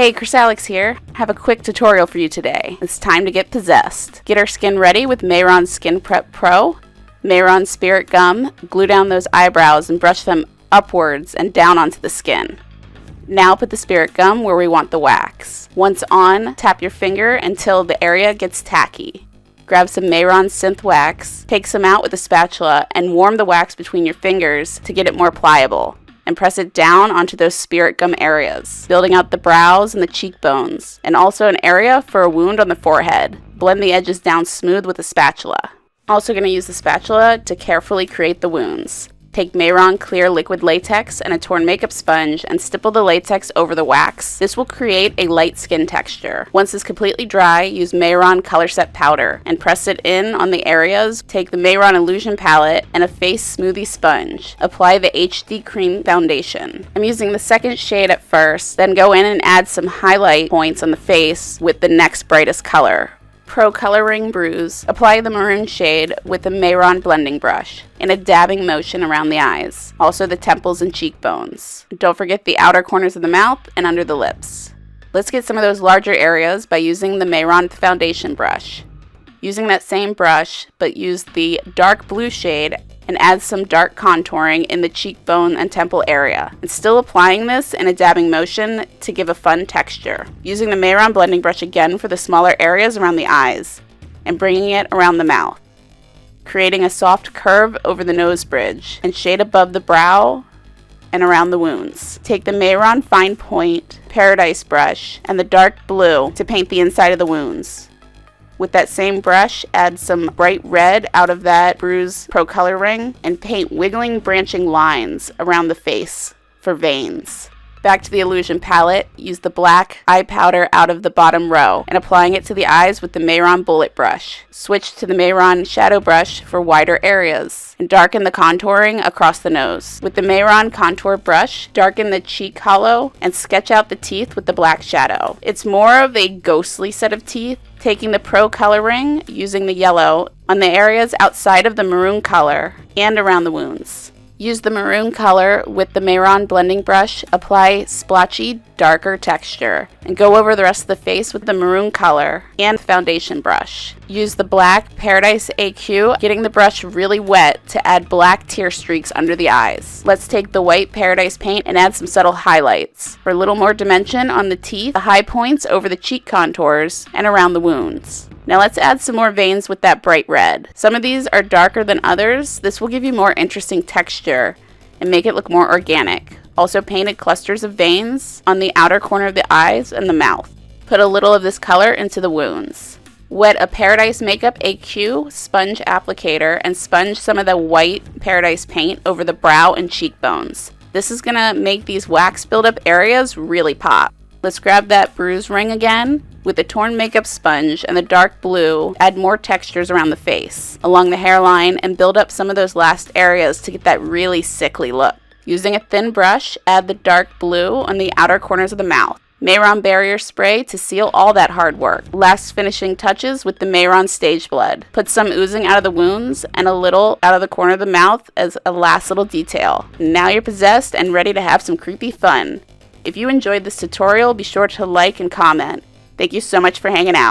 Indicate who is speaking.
Speaker 1: Hey, Chrysalix here. I have a quick tutorial for you today. It's time to get possessed. Get our skin ready with Mehron Skin Prep Pro, Mehron Spirit Gum. Glue down those eyebrows and brush them upwards and down onto the skin. Now put the Spirit Gum where we want the wax. Once on, tap your finger until the area gets tacky. Grab some Mehron Synth Wax, take some out with a spatula, and warm the wax between your fingers to get it more pliable. And press it down onto those Spirit Gum areas, building out the brows and the cheekbones, and also an area for a wound on the forehead. Blend the edges down smooth with a spatula. Also going to use the spatula to carefully create the wounds. Take Mehron Clear Liquid Latex and a torn makeup sponge and stipple the latex over the wax. This will create a light skin texture. Once it's completely dry, use Mehron Color Set Powder and press it in on the areas. Take the Mehron Illusion Palette and a face smoothie sponge. Apply the HD Cream Foundation. I'm using the second shade at first, then go in and add some highlight points on the face with the next brightest color. Pro Coloring Bruise. Apply the maroon shade with the Mehron blending brush in a dabbing motion around the eyes, also the temples and cheekbones. Don't forget the outer corners of the mouth and under the lips. Let's get some of those larger areas by using the Mehron foundation brush. Using that same brush, but use the dark blue shade and add some dark contouring in the cheekbone and temple area. And still applying this in a dabbing motion to give a fun texture. Using the Mehron blending brush again for the smaller areas around the eyes and bringing it around the mouth. Creating a soft curve over the nose bridge and shade above the brow and around the wounds. Take the Mehron Fine Point Paradise brush and the dark blue to paint the inside of the wounds. With that same brush, add some bright red out of that Bruise Pro Coloring and paint wiggling, branching lines around the face for veins. Back to the Illusion Palette, use the black eye powder out of the bottom row and applying it to the eyes with the Mehron Bullet Brush. Switch to the Mehron Shadow Brush for wider areas and darken the contouring across the nose. With the Mehron Contour Brush, darken the cheek hollow and sketch out the teeth with the black shadow. It's more of a ghostly set of teeth. Taking the Pro Coloring, using the yellow on the areas outside of the maroon color and around the wounds. Use the maroon color with the Mehron blending brush, apply splotchy, darker texture, and go over the rest of the face with the maroon color and foundation brush. Use the black Paradise AQ, getting the brush really wet to add black tear streaks under the eyes. Let's take the white Paradise paint and add some subtle highlights for a little more dimension on the teeth, the high points over the cheek contours, and around the wounds. Now let's add some more veins with that bright red. Some of these are darker than others. This will give you more interesting texture and make it look more organic. Also painted clusters of veins on the outer corner of the eyes and the mouth. Put a little of this color into the wounds. Wet a Paradise Makeup AQ sponge applicator and sponge some of the white Paradise paint over the brow and cheekbones. This is gonna make these wax buildup areas really pop. Let's grab that bruise ring again. With the torn makeup sponge and the dark blue, add more textures around the face, along the hairline, and build up some of those last areas to get that really sickly look. Using a thin brush, add the dark blue on the outer corners of the mouth. Mehron Barrier Spray to seal all that hard work. Last finishing touches with the Mehron Stage Blood. Put some oozing out of the wounds and a little out of the corner of the mouth as a last little detail. Now you're possessed and ready to have some creepy fun. If you enjoyed this tutorial, be sure to like and comment. Thank you so much for hanging out.